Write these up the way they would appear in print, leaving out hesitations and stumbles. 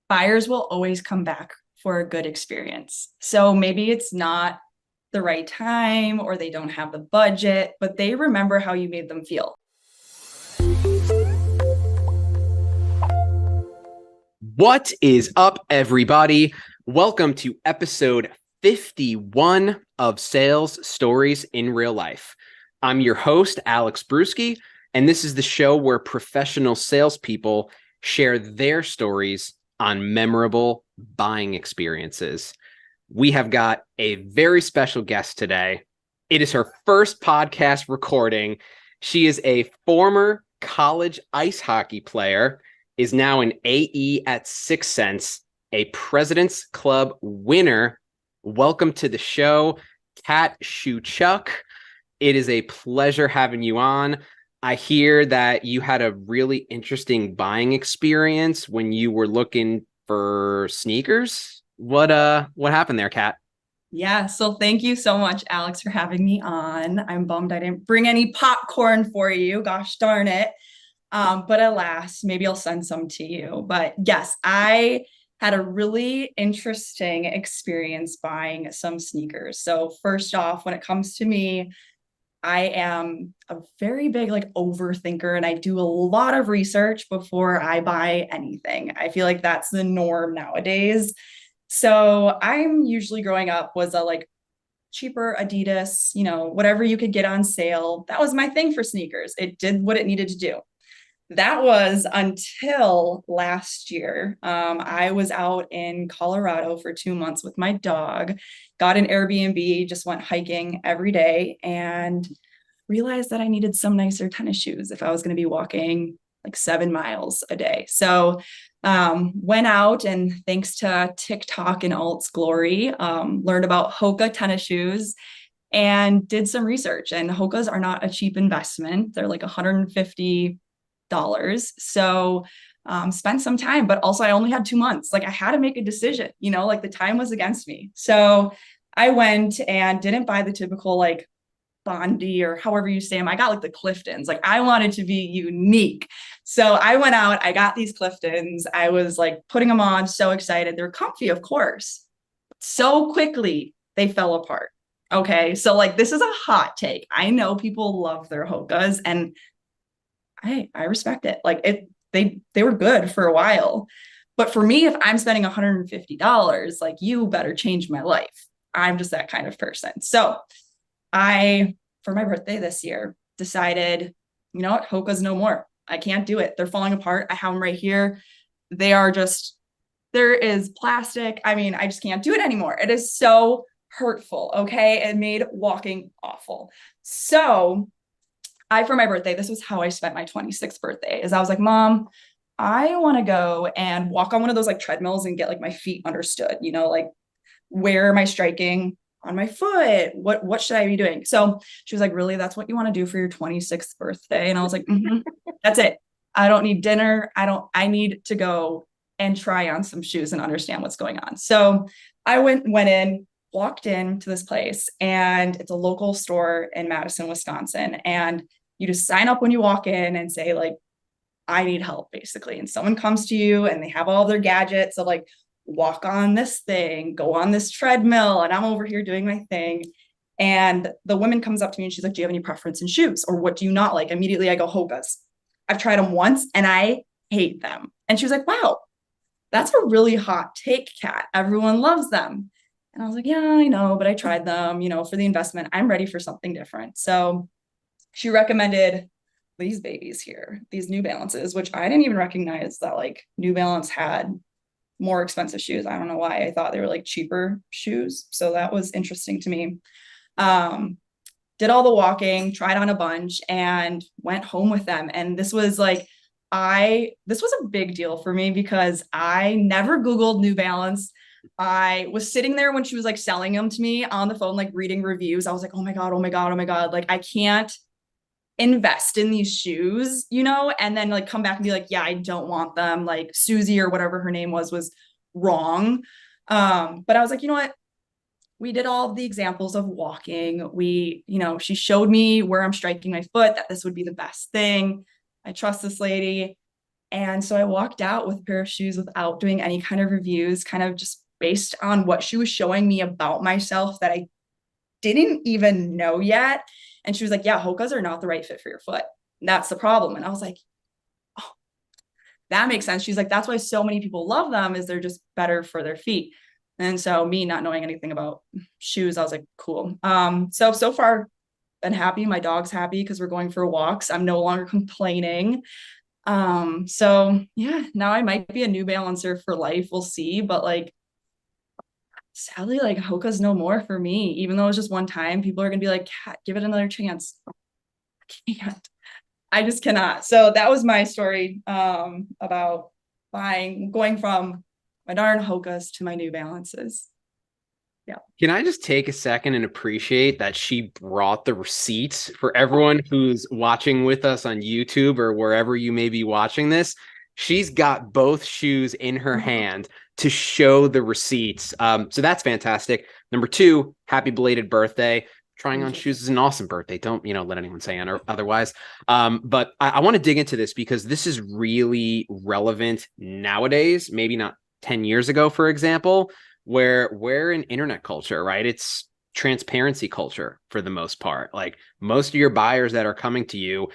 buyers will always come back for a good experience. So maybe it's not the right time or they don't have the budget, but they remember how you made them feel. What is up, everybody? Welcome to episode 51 of Sales Stories in Real Life. I'm your host, Alex Bruschi, and this is the show where professional salespeople share their stories on memorable buying experiences. We have got a very special guest today. It is her first podcast recording. She is a former college ice hockey player, is now an AE at 6 Cents, a President's Club winner. Welcome to the show, Kat Shuchuk. It is a pleasure having you on. I hear that you had a really interesting buying experience when you were looking for sneakers. What happened there, Kat? Yeah, so thank you so much, Alex, for having me on. I'm bummed I didn't bring any popcorn for you. Gosh darn it. But alas, maybe I'll send some to you. But yes, I had a really interesting experience buying some sneakers. So first off, when it comes to me, I am a very big overthinker and I do a lot of research before I buy anything. I feel like that's the norm nowadays. So I'm usually growing up was a cheaper Adidas, whatever you could get on sale. That was my thing for sneakers. It did what it needed to do. That was until last year. I was out in Colorado for 2 months with my dog, got an Airbnb, just went hiking every day, and realized that I needed some nicer tennis shoes if I was going to be walking like 7 miles a day. So went out and thanks to TikTok in all its glory, learned about Hoka tennis shoes and did some research. And Hokas are not a cheap investment. They're like $150. So spent some time, but also I only had 2 months. I had to make a decision, the time was against me. So I went and didn't buy the typical Bondi or however you say them. I got the Cliftons. I wanted to be unique. So I went out, I got these Cliftons. I was putting them on, so excited. They're comfy, of course. So quickly they fell apart. Okay. So this is a hot take. I know people love their Hokas and I respect it. They were good for a while. But for me, if I'm spending $150, you better change my life. I'm just that kind of person. So I, for my birthday this year, decided, you know what, Hoka's no more. I can't do it. They're falling apart. I have them right here. They are just, there is plastic. I mean, I just can't do it anymore. It is so hurtful. Okay. It made walking awful. So for my birthday, this was how I spent my 26th birthday, is I was like, Mom, I want to go and walk on one of those treadmills and get my feet understood, where am I striking on my foot? What should I be doing? So she was like, really, that's what you want to do for your 26th birthday? And I was like, that's it. I don't need dinner. I need to go and try on some shoes and understand what's going on. So I went in, walked into this place, and it's a local store in Madison, Wisconsin. And you just sign up when you walk in and say I need help, basically. And someone comes to you and they have all their gadgets of walk on this thing, go on this treadmill. And I'm over here doing my thing. And the woman comes up to me and she's like, do you have any preference in shoes? Or what do you not like? Immediately I go, Hokas. I've tried them once and I hate them. And she was like, wow, that's a really hot take, Kat. Everyone loves them. And I was like, yeah, I know, but I tried them, for the investment. I'm ready for something different. So she recommended these babies here, these New Balances, which I didn't even recognize that New Balance had more expensive shoes. I don't know why. I thought they were cheaper shoes. So that was interesting to me. Did all the walking, tried on a bunch, and went home with them. And this was this was a big deal for me because I never Googled New Balance. I was sitting there when she was selling them to me on the phone, reading reviews. I was like, oh my God, oh my God, oh my God. I can't invest in these shoes, and then come back and be like, yeah, I don't want them. Susie or whatever her name was wrong. But I was like, you know what? We did all of the examples of walking. She showed me where I'm striking my foot, that this would be the best thing. I trust this lady. And so I walked out with a pair of shoes without doing any kind of reviews, kind of just based on what she was showing me about myself that I didn't even know yet. And she was like, yeah, Hokas are not the right fit for your foot. That's the problem. And I was like, oh, that makes sense. She's like, that's why so many people love them, is they're just better for their feet. And so me not knowing anything about shoes, I was like, cool. So far been happy. My dog's happy because we're going for walks. I'm no longer complaining. So yeah, now I might be a New Balancer for life. We'll see. But like, sadly, like Hoka's no more for me. Even though it's just one time, people are gonna be like, give it another chance. I can't. I just cannot. So that was my story about going from my darn Hokas to my New Balances. Yeah. Can I just take a second and appreciate that she brought the receipts for everyone who's watching with us on YouTube or wherever you may be watching this? She's got both shoes in her hand to show the receipts. So that's fantastic. Number two, happy belated birthday. Trying on shoes is an awesome birthday. Don't, let anyone say otherwise. But I want to dig into this because this is really relevant nowadays, maybe not 10 years ago, for example, where we're in internet culture, right? It's transparency culture for the most part. Like most of your buyers that are coming to you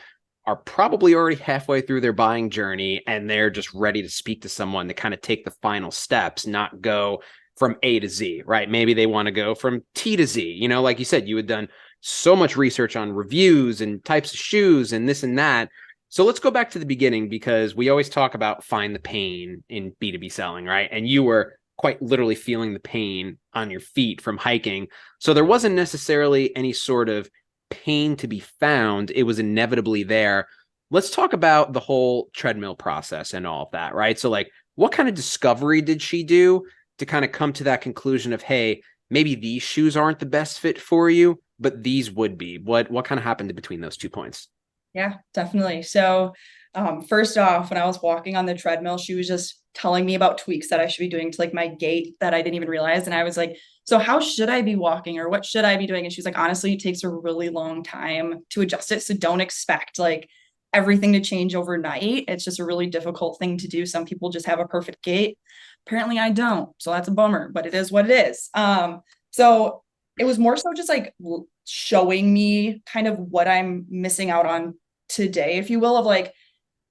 are probably already halfway through their buying journey and they're just ready to speak to someone to kind of take the final steps, not go from A to Z, right? Maybe they want to go from T to Z. Like you said, you had done so much research on reviews and types of shoes and this and that. So let's go back to the beginning because we always talk about find the pain in B2B selling, right? And you were quite literally feeling the pain on your feet from hiking. So there wasn't necessarily any sort of pain to be found. It was inevitably there. Let's talk about the whole treadmill process and all of that, right? So like, what kind of discovery did she do to kind of come to that conclusion of, hey, maybe these shoes aren't the best fit for you, but these would be? What kind of happened between those 2 points? Yeah, definitely. So first off, when I was walking on the treadmill, she was just telling me about tweaks that I should be doing to like my gait that I didn't even realize. And I was like, so how should I be walking or what should I be doing? And she's like, honestly, it takes a really long time to adjust it. So don't expect like everything to change overnight. It's just a really difficult thing to do. Some people just have a perfect gait. Apparently I don't. So that's a bummer, but it is what it is. So it was more so just like showing me kind of what I'm missing out on today, if you will, of like,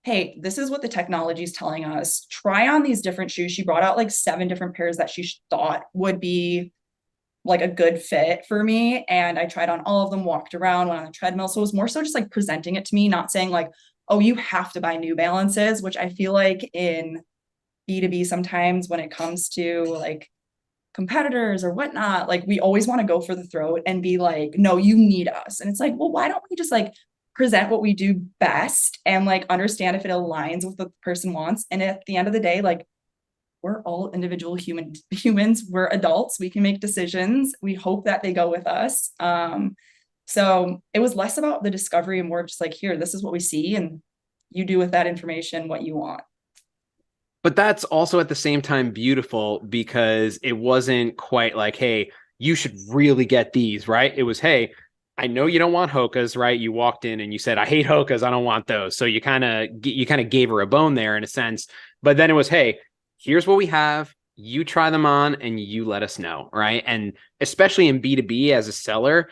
hey, this is what the technology is telling us. Try on these different shoes. She brought out like 7 different pairs that she thought would be like a good fit for me. And I tried on all of them, walked around, went on the treadmill. So it was more so just like presenting it to me, not saying like, oh, you have to buy New Balances, which I feel like in B2B sometimes when it comes to like competitors or whatnot, like we always want to go for the throat and be like, no, you need us. And it's like, well, why don't we just like present what we do best and like understand if it aligns with what the person wants? And at the end of the day, like we're all individual humans, we're adults, we can make decisions. We hope that they go with us. So it was less about the discovery and more just like, here, this is what we see, and you do with that information what you want. But that's also at the same time beautiful because it wasn't quite like, hey, you should really get these, right? It was, hey, I know you don't want Hokas, right? You walked in and you said, I hate Hokas, I don't want those. So you kind of gave her a bone there in a sense. But then it was, hey, here's what we have. You try them on and you let us know, right? And especially in B2B as a seller,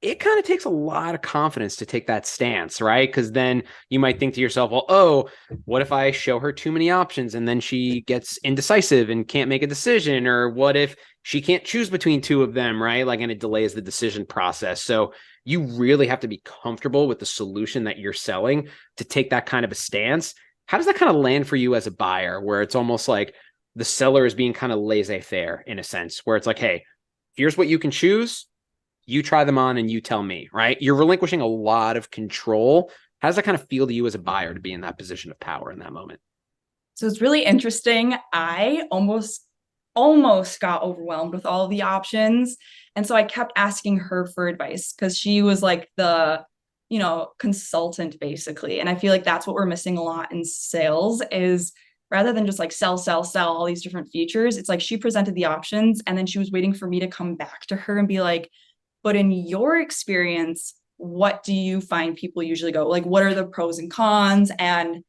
it kind of takes a lot of confidence to take that stance, right? Because then you might think to yourself, well, oh, what if I show her too many options and then she gets indecisive and can't make a decision? Or what if she can't choose between 2 of them, right? Like, and it delays the decision process. So you really have to be comfortable with the solution that you're selling to take that kind of a stance. How does that kind of land for you as a buyer, where it's almost like the seller is being kind of laissez-faire in a sense, where it's like, hey, here's what you can choose. You try them on and you tell me, right? You're relinquishing a lot of control. How does that kind of feel to you as a buyer to be in that position of power in that moment? So it's really interesting. I almost got overwhelmed with all of the options. And so I kept asking her for advice because she was like the, consultant basically. And I feel like that's what we're missing a lot in sales is rather than just like sell, all these different features, it's like she presented the options and then she was waiting for me to come back to her and be like, but in your experience, what do you find people usually go? Like, what are the pros and cons? And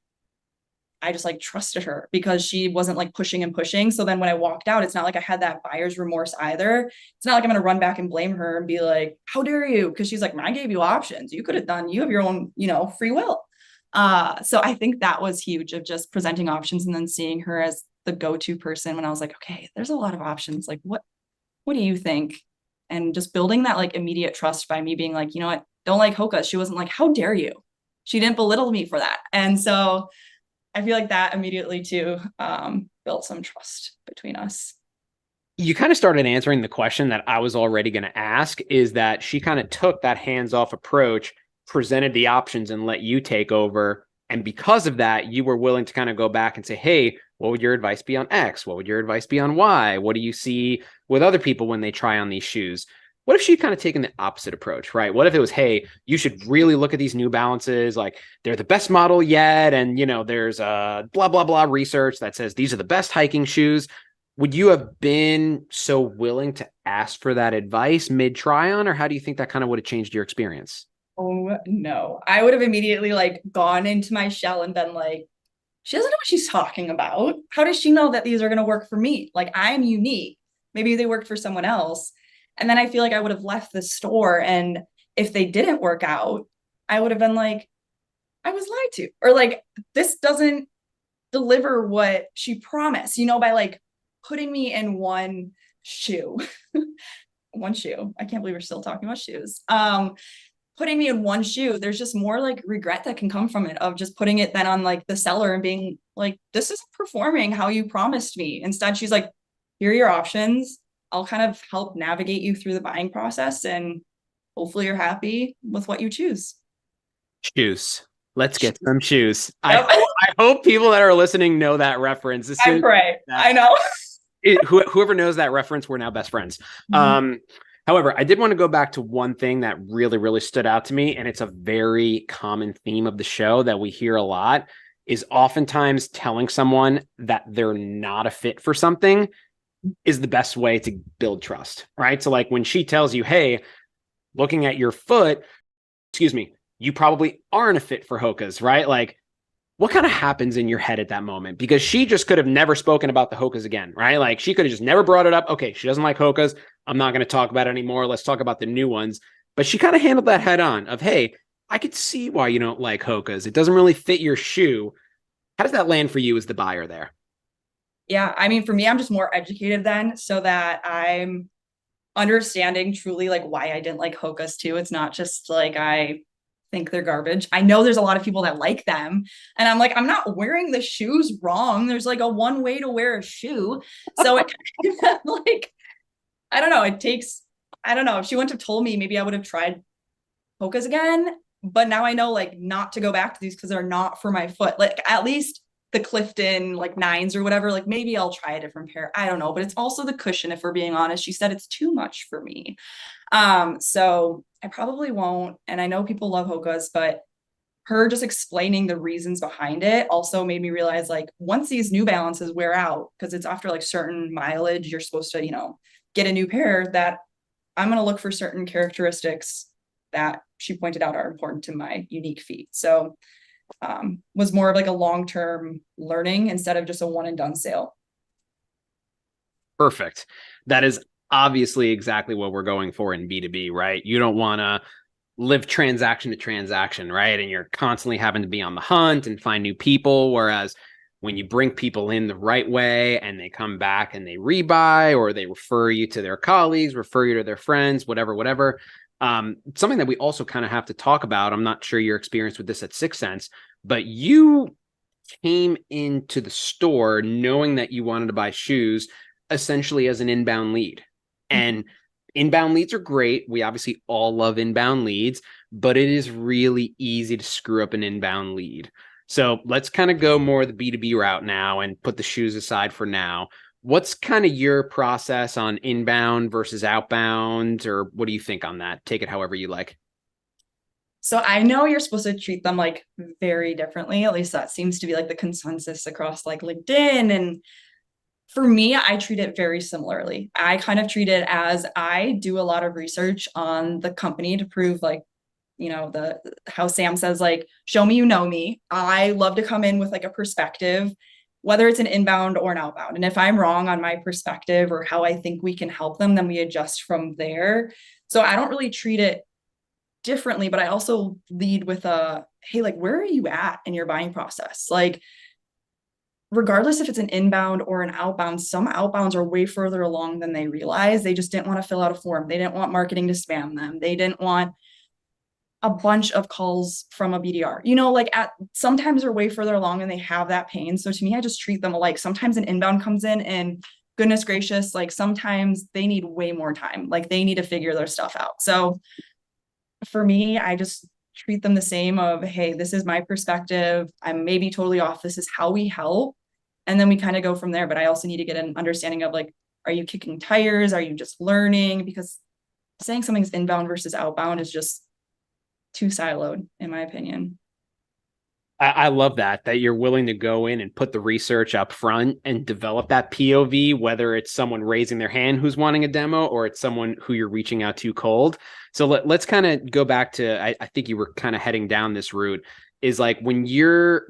I just like trusted her because she wasn't like pushing and pushing. So then when I walked out, it's not like I had that buyer's remorse either. It's not like I'm going to run back and blame her and be like, how dare you? Because she's like, I gave you options. You could have done, you have your own, free will. So I think that was huge of just presenting options and then seeing her as the go-to person when I was like, okay, there's a lot of options. Like, what do you think? And just building that like immediate trust by me being like, you know what, don't like Hoka. She wasn't like, how dare you? She didn't belittle me for that. And so I feel like that immediately too built some trust between us. You kind of started answering the question that I was already going to ask, is that she kind of took that hands-off approach, presented the options and let you take over. And because of that, you were willing to kind of go back and say, hey, what would your advice be on X? What would your advice be on Y? What do you see with other people when they try on these shoes? What if she'd kind of taken the opposite approach, right? What if it was, hey, you should really look at these New Balances, like they're the best model yet. And, there's blah, blah, blah research that says these are the best hiking shoes. Would you have been so willing to ask for that advice mid try on, or how do you think that kind of would have changed your experience? Oh no, I would have immediately like gone into my shell and been like, she doesn't know what she's talking about. How does she know that these are going to work for me? Like, I'm unique. Maybe they worked for someone else. And then I feel like I would have left the store. And if they didn't work out, I would have been like, I was lied to. Or like, this doesn't deliver what she promised, by like putting me in one shoe. One shoe. I can't believe we're still talking about shoes. Putting me in one shoe, there's just more like regret that can come from it, of just putting it then on like the seller and being like, this isn't performing how you promised me. Instead, she's like, here are your options. I'll kind of help navigate you through the buying process, and hopefully you're happy with what you choose. Shoes. Let's get some shoes. Yep. I hope people that are listening know that reference. I pray. That, I know. whoever knows that reference, we're now best friends. Mhm. However, I did want to go back to one thing that really, really stood out to me, and it's a very common theme of the show that we hear a lot, is oftentimes telling someone that they're not a fit for something is the best way to build trust, right? So like when she tells you, hey, looking at your foot, excuse me, you probably aren't a fit for Hoka's, right? Like, what kind of happens in your head at that moment? Because she just could have never spoken about the Hoka's again, right? Like she could have just never brought it up. Okay, she doesn't like Hoka's. I'm not going to talk about it anymore. Let's talk about the new ones. But she kind of handled that head on of, hey, I could see why you don't like Hoka's. It doesn't really fit your shoe. How does that land for you as the buyer there? Yeah, I mean, for me, I'm just more educated then, so that I'm understanding truly like why I didn't like Hoka's too. It's not just like I think they're garbage. I know there's a lot of people that like them, and I'm like, I'm not wearing the shoes wrong. There's like a one way to wear a shoe. So it like, I don't know. I don't know. If she wouldn't have told me, maybe I would have tried Hoka's again. But now I know like not to go back to these because they're not for my foot. Like at least the Clifton like nines or whatever, like maybe I'll try a different pair. I don't know. But it's also the cushion, if we're being honest. She said it's too much for me. So I probably won't. And I know people love Hoka's, but her just explaining the reasons behind it also made me realize like once these New Balances wear out, because it's after like certain mileage, you're supposed to, get a new pair, that I'm going to look for certain characteristics that she pointed out are important to my unique feet. So was more of like a long-term learning instead of just a one and done sale. Perfect. That is obviously exactly what we're going for in B2B, right? You don't want to live transaction to transaction, right? And you're constantly having to be on the hunt and find new people. Whereas when you bring people in the right way and they come back and they rebuy, or they refer you to their colleagues, refer you to their friends, whatever. Something that we also kind of have to talk about. I'm not sure your experience with this at Sixth Sense, but you came into the store knowing that you wanted to buy shoes essentially as an inbound lead. And inbound leads are great. We obviously all love inbound leads, but it is really easy to screw up an inbound lead. So let's kind of go more the B2B route now and put the shoes aside for now. What's kind of your process on inbound versus outbound, or what do you think on that? Take it however you like. So I know you're supposed to treat them like very differently. At least that seems to be like the consensus across like LinkedIn. And for me, I treat it very similarly. I kind of treat it as I do a lot of research on the company to prove like the how Sam says, like, show me you know me. I love to come in with like a perspective, whether it's an inbound or an outbound. And if I'm wrong on my perspective or how I think we can help them, then we adjust from there. So I don't really treat it differently, but I also lead with hey, like, where are you at in your buying process? Like, regardless if it's an inbound or an outbound, some outbounds are way further along than they realize. They just didn't want to fill out a form. They didn't want marketing to spam them. They didn't want a bunch of calls from a BDR. Like sometimes they're way further along and they have that pain. So to me, I just treat them alike. Sometimes an inbound comes in and goodness gracious, like sometimes they need way more time. Like they need to figure their stuff out. So for me, I just treat them the same of, hey, this is my perspective. I'm maybe totally off. This is how we help. And then we kind of go from there. But I also need to get an understanding of like, are you kicking tires? Are you just learning? Because saying something's inbound versus outbound is just too siloed, in my opinion. I love that you're willing to go in and put the research up front and develop that POV, whether it's someone raising their hand who's wanting a demo or it's someone who you're reaching out to cold. So let's kind of go back to, I think you were kind of heading down this route, is like when you're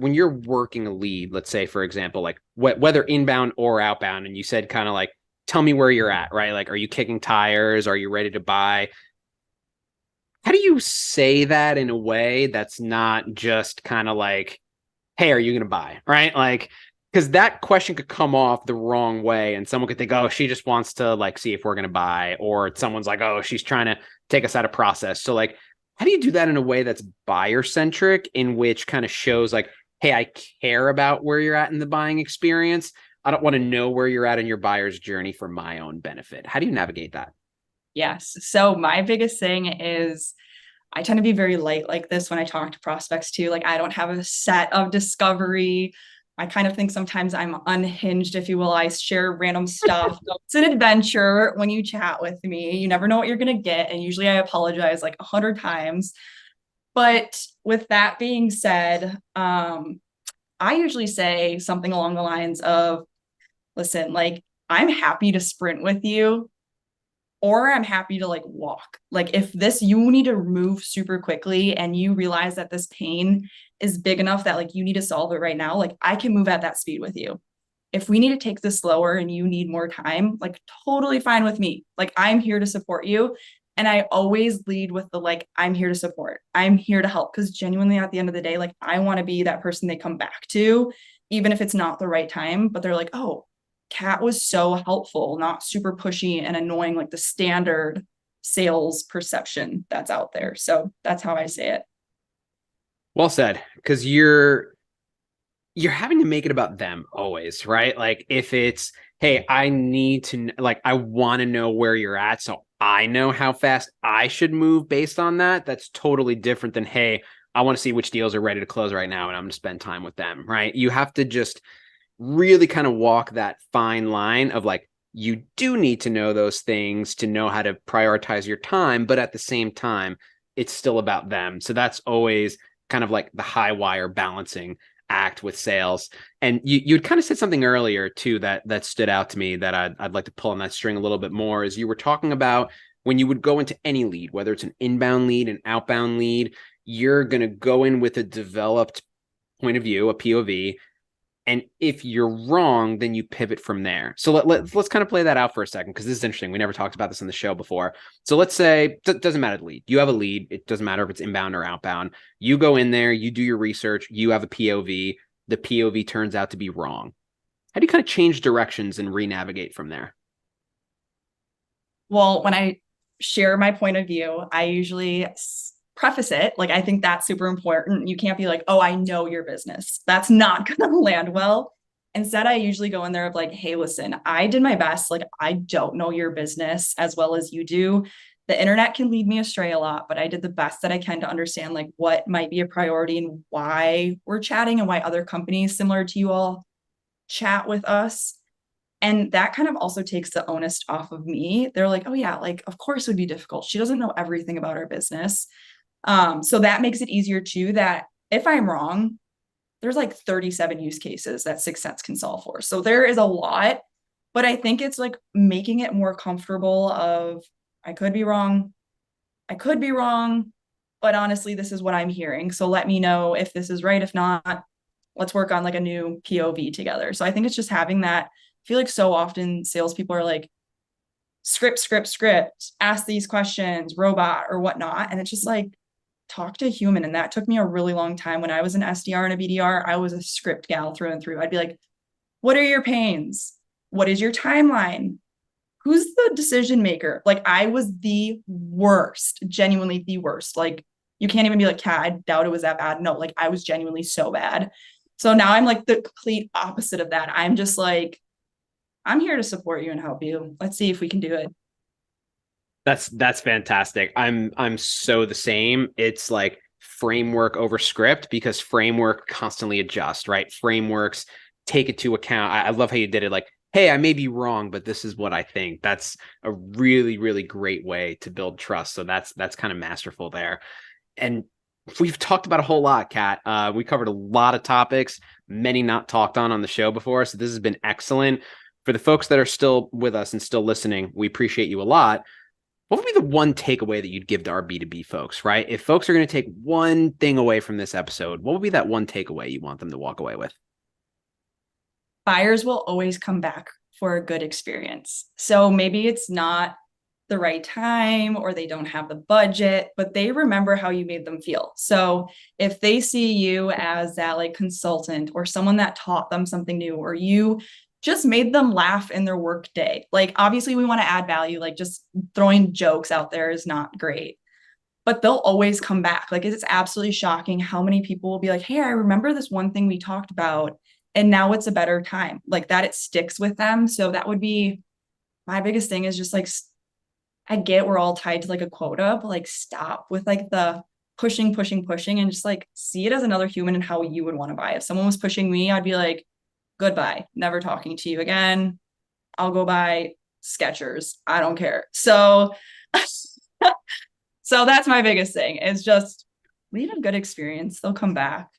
working a lead, let's say, for example, like whether inbound or outbound, and you said kind of like, tell me where you're at, right? Like, are you kicking tires? Are you ready to buy? How do you say that in a way that's not just kind of like, hey, are you going to buy? Right? Like, because that question could come off the wrong way and someone could think, oh, she just wants to like see if we're going to buy, or someone's like, oh, she's trying to take us out of process. So like, how do you do that in a way that's buyer centric, in which kind of shows like, hey, I care about where you're at in the buying experience. I don't want to know where you're at in your buyer's journey for my own benefit. How do you navigate that? Yes. So my biggest thing is I tend to be very light like this when I talk to prospects too. Like I don't have a set of discovery. I kind of think sometimes I'm unhinged, if you will. I share random stuff. So it's an adventure when you chat with me. You never know what you're going to get. And usually I apologize like 100 times. But with that being said, I usually say something along the lines of, listen, like I'm happy to sprint with you or I'm happy to like walk. Like if this you need to move super quickly and you realize that this pain is big enough that like you need to solve it right now, like I can move at that speed with you. If we need to take this slower and you need more time, like totally fine with me. Like I'm here to support you. And I always lead with the like, I'm here to support. I'm here to help. Cause genuinely at the end of the day, like I want to be that person they come back to, even if it's not the right time, but they're like, oh, Kat was so helpful, not super pushy and annoying, like the standard sales perception that's out there. So that's how I say it. Well said, because you're having to make it about them always, right? Like if it's, hey, I need to like I want to know where you're at so I know how fast I should move based on that. That's totally different than, hey, I want to see which deals are ready to close right now and I'm going to spend time with them, right? You have to just really kind of walk that fine line of like, you do need to know those things to know how to prioritize your time, but at the same time, it's still about them. So that's always kind of like the high wire balancing act with sales. And you'd kind of said something earlier too that stood out to me that I'd like to pull on that string a little bit more. Is you were talking about when you would go into any lead, whether it's an inbound lead, an outbound lead, you're going to go in with a developed point of view, a POV. And if you're wrong, then you pivot from there. So let's kind of play that out for a second, because this is interesting. We never talked about this on the show before. So let's say, it doesn't matter the lead. You have a lead. It doesn't matter if it's inbound or outbound. You go in there, you do your research, you have a POV. The POV turns out to be wrong. How do you kind of change directions and re-navigate from there? Well, when I share my point of view, I usually preface it. Like, I think that's super important. You can't be like, oh, I know your business. That's not going to land well. Instead, I usually go in there of like, hey, listen, I did my best. Like, I don't know your business as well as you do. The internet can lead me astray a lot, but I did the best that I can to understand like what might be a priority and why we're chatting and why other companies similar to you all chat with us. And that kind of also takes the onus off of me. They're like, oh yeah, like of course it would be difficult. She doesn't know everything about our business. So that makes it easier too, that if I'm wrong, there's like 37 use cases that 6 Sense can solve for. So there is a lot, but I think it's like making it more comfortable of I could be wrong. I could be wrong, but honestly, this is what I'm hearing. So let me know if this is right. If not, let's work on like a new POV together. So I think it's just having that. I feel like so often salespeople are like, script, ask these questions, robot or whatnot. And it's just like, talk to a human. And that took me a really long time. When I was an SDR and a BDR, I was a script gal through and through. I'd be like, what are your pains? What is your timeline? Who's the decision maker? Like, I was the worst, genuinely the worst. Like, you can't even be like, Kat, I doubt it was that bad. No, like, I was genuinely so bad. So now I'm like the complete opposite of that. I'm just like, I'm here to support you and help you. Let's see if we can do it. That's fantastic. I'm so the same. It's like framework over script because framework constantly adjust, right? Frameworks take it to account. I love how you did it. Like, hey, I may be wrong, but this is what I think. That's a really, really great way to build trust. So that's kind of masterful there. And we've talked about a whole lot, Kat. We covered a lot of topics, many not talked on the show before. So this has been excellent. For the folks that are still with us and still listening, we appreciate you a lot. What would be the one takeaway that you'd give to our B2B folks, right? If folks are going to take one thing away from this episode, what would be that one takeaway you want them to walk away with? Buyers will always come back for a good experience. So maybe it's not the right time or they don't have the budget, but they remember how you made them feel. So if they see you as that like consultant or someone that taught them something new, or you just made them laugh in their work day, like obviously we want to add value, like just throwing jokes out there is not great, but they'll always come back. Like it's absolutely shocking how many people will be like, hey, I remember this one thing we talked about and now it's a better time, like that it sticks with them. So that would be my biggest thing, is just like, I get we're all tied to like a quota, but like stop with like the pushing, and just like see it as another human and how you would want to buy. If someone was pushing me, I'd be like, goodbye, never talking to you again. I'll go buy Skechers. I don't care. So, so that's my biggest thing, is just leave a good experience. They'll come back.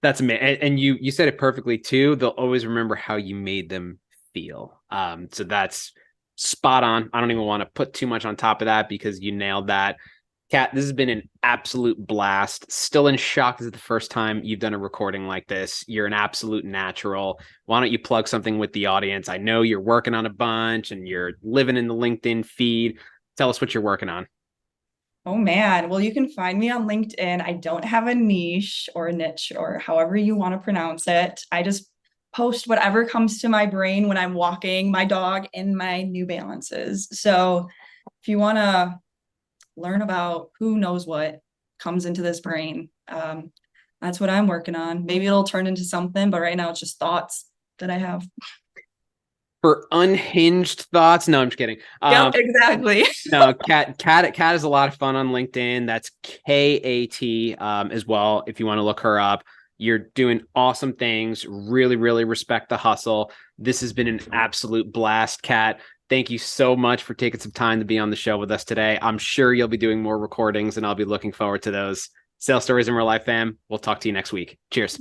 That's amazing. And you said it perfectly too. They'll always remember how you made them feel. So that's spot on. I don't even want to put too much on top of that because you nailed that. Kat, this has been an absolute blast. Still in shock. This is the first time you've done a recording like this. You're an absolute natural. Why don't you plug something with the audience? I know you're working on a bunch and you're living in the LinkedIn feed. Tell us what you're working on. Oh man. Well, you can find me on LinkedIn. I don't have a niche or a niche or however you want to pronounce it. I just post whatever comes to my brain when I'm walking my dog in my New Balances. So if you want to learn about who knows what comes into this brain, that's what I'm working on. Maybe it'll turn into something, but right now it's just thoughts that I have. For unhinged thoughts. No, I'm just kidding. Yep, exactly. No, Kat is a lot of fun on LinkedIn. That's KAT as well. If you want to look her up, you're doing awesome things. Really, really respect the hustle. This has been an absolute blast, Kat. Thank you so much for taking some time to be on the show with us today. I'm sure you'll be doing more recordings and I'll be looking forward to those. Sales Stories in Real Life, fam. We'll talk to you next week. Cheers.